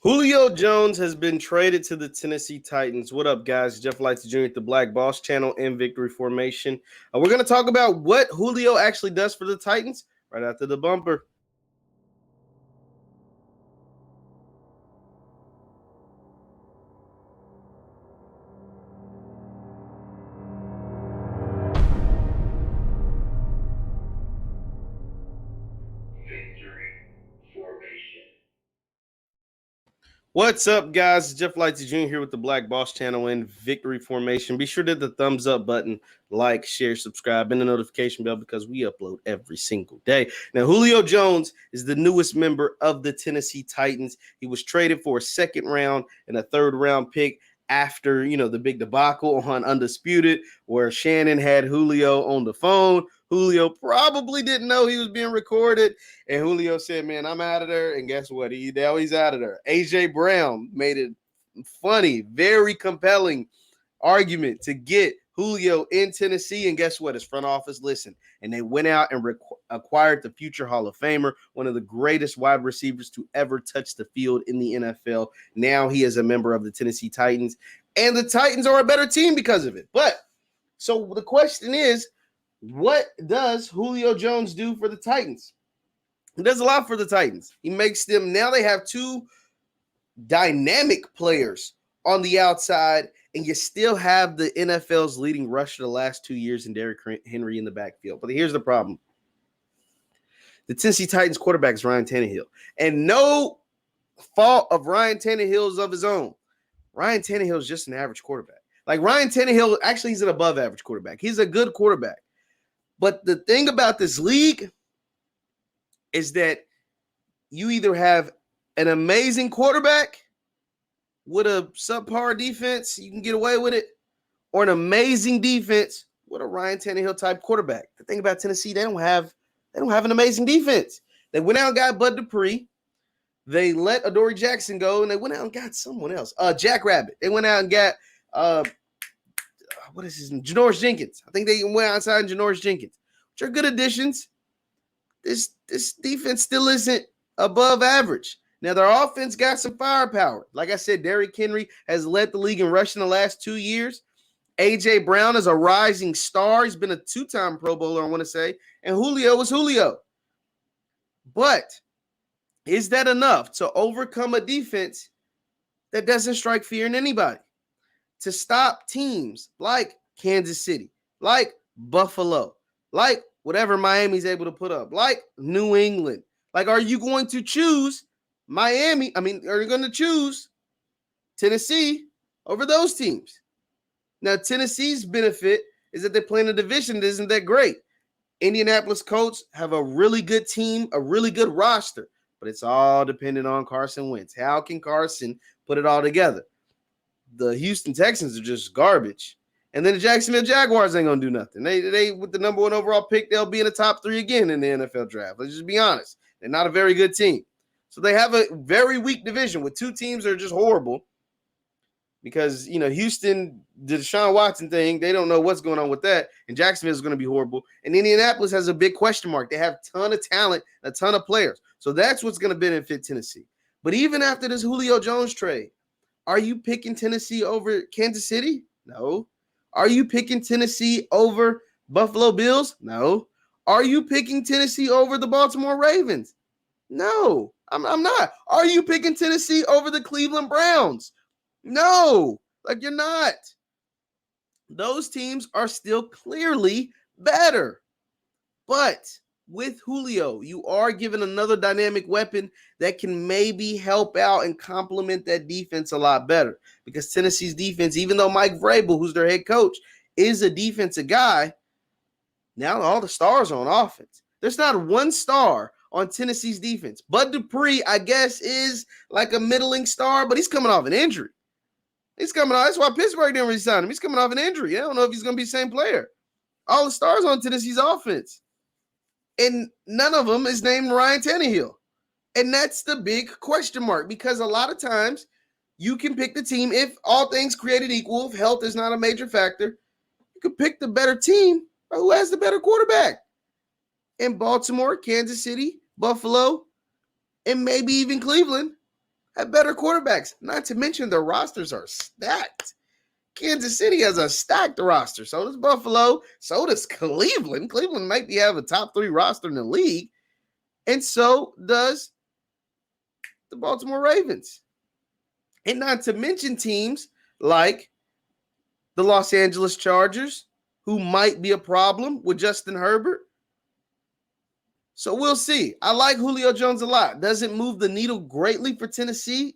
Julio Jones has been traded to the Tennessee Titans. What up, guys? Jeff Lightsy Jr. at the Black Boss Channel and Victory Formation. We're going to talk about what Julio actually does for the Titans right after the bumper. What's up, guys? Jeff Lightsy Jr. here with the Black Boss Channel and Victory Formation. Be sure to hit the thumbs up button, like, share, subscribe, and the notification bell because we upload every single day. Now, Julio Jones is the newest member of the Tennessee Titans. He was traded for a second round and a third round pick after, the big debacle on Undisputed, where Shannon had Julio on the phone. Julio probably didn't know he was being recorded. And Julio said, man, I'm out of there. And guess what? Now he's out of there. AJ Brown made it funny, very compelling argument to get Julio in Tennessee. And guess what? His front office listened. And they went out and acquired the future Hall of Famer, one of the greatest wide receivers to ever touch the field in the NFL. Now he is a member of the Tennessee Titans. And the Titans are a better team because of it. But so the question is, what does Julio Jones do for the Titans? He does a lot for the Titans. He makes them, now they have two dynamic players on the outside, and you still have the NFL's leading rusher the last 2 years in Derrick Henry in the backfield. But here's the problem. The Tennessee Titans quarterback is Ryan Tannehill. And no fault of Ryan Tannehill's of his own. Ryan Tannehill is just an average quarterback. Like Ryan Tannehill, actually, he's an above average quarterback. He's a good quarterback. But the thing about this league is that you either have an amazing quarterback with a subpar defense, you can get away with it, or an amazing defense with a Ryan Tannehill type quarterback. The thing about Tennessee, they don't have an amazing defense. They went out and got Bud Dupree. They let Adoree Jackson go, and they went out and got someone else. Jack Rabbit. They went out and got what is his name? Janoris Jenkins. I think they went outside and Janoris Jenkins, which are good additions. This defense still isn't above average. Now, their offense got some firepower. Like I said, Derrick Henry has led the league in rushing the last 2 years. A.J. Brown is a rising star. He's been a two-time Pro Bowler, I want to say. And Julio is Julio. But is that enough to overcome a defense that doesn't strike fear in anybody? To stop teams like Kansas City, like Buffalo, like whatever Miami's able to put up, like New England. Like, are you going to choose Miami? Are you going to choose Tennessee over those teams? Now, Tennessee's benefit is that they play in a division that isn't that great. Indianapolis Colts have a really good team, a really good roster, but it's all dependent on Carson Wentz. How can Carson put it all together? The Houston Texans are just garbage. And then the Jacksonville Jaguars ain't going to do nothing. They with the number one overall pick, they'll be in the top 3 again in the NFL draft. Let's just be honest. They're not a very good team. So they have a very weak division with 2 teams that are just horrible because, Houston, the Deshaun Watson thing, they don't know what's going on with that. And Jacksonville is going to be horrible. And Indianapolis has a big question mark. They have a ton of talent, a ton of players. So that's what's going to benefit Tennessee. But even after this Julio Jones trade, are you picking Tennessee over Kansas City? No. Are you picking Tennessee over Buffalo Bills? No. Are you picking Tennessee over the Baltimore Ravens? No, I'm not. Are you picking Tennessee over the Cleveland Browns? No, like you're not. Those teams are still clearly better. But with Julio, you are given another dynamic weapon that can maybe help out and complement that defense a lot better. Because Tennessee's defense, even though Mike Vrabel, who's their head coach, is a defensive guy, now all the stars are on offense. There's not one star on Tennessee's defense. Bud Dupree, I guess, is like a middling star, but he's coming off an injury. He's coming off. That's why Pittsburgh didn't resign him. He's coming off an injury. I don't know if he's going to be the same player. All the stars on Tennessee's offense. And none of them is named Ryan Tannehill. And that's the big question mark because a lot of times you can pick the team if all things created equal, if health is not a major factor, you can pick the better team or who has the better quarterback. In Baltimore, Kansas City, Buffalo, and maybe even Cleveland, have better quarterbacks. Not to mention their rosters are stacked. Kansas City has a stacked roster. So does Buffalo. So does Cleveland. Cleveland might have a top 3 roster in the league. And so does the Baltimore Ravens. And not to mention teams like the Los Angeles Chargers, who might be a problem with Justin Herbert. So we'll see. I like Julio Jones a lot. Does it move the needle greatly for Tennessee?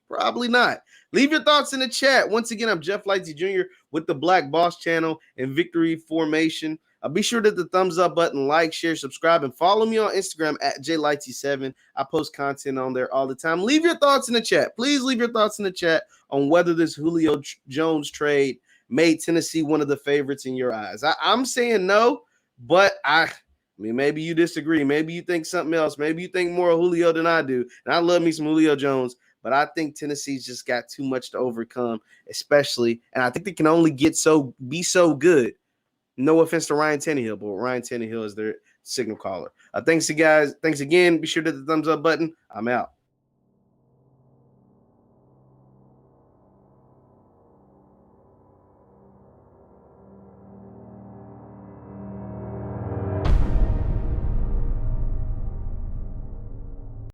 Probably not. Leave your thoughts in the chat. Once again, I'm Jeff Lightsy Jr. with the Black Boss Channel and Victory Formation. Be sure to hit the thumbs up button, like, share, subscribe, and follow me on Instagram at jlightsy7. I post content on there all the time. Leave your thoughts in the chat. Please leave your thoughts in the chat on whether this Julio Jones trade made Tennessee one of the favorites in your eyes. I'm saying no, but I mean, maybe you disagree. Maybe you think something else. Maybe you think more of Julio than I do. And I love me some Julio Jones, but I think Tennessee's just got too much to overcome, especially. And I think they can only be so good. No offense to Ryan Tannehill, but Ryan Tannehill is their signal caller. Thanks, you guys. Thanks again. Be sure to hit the thumbs up button. I'm out.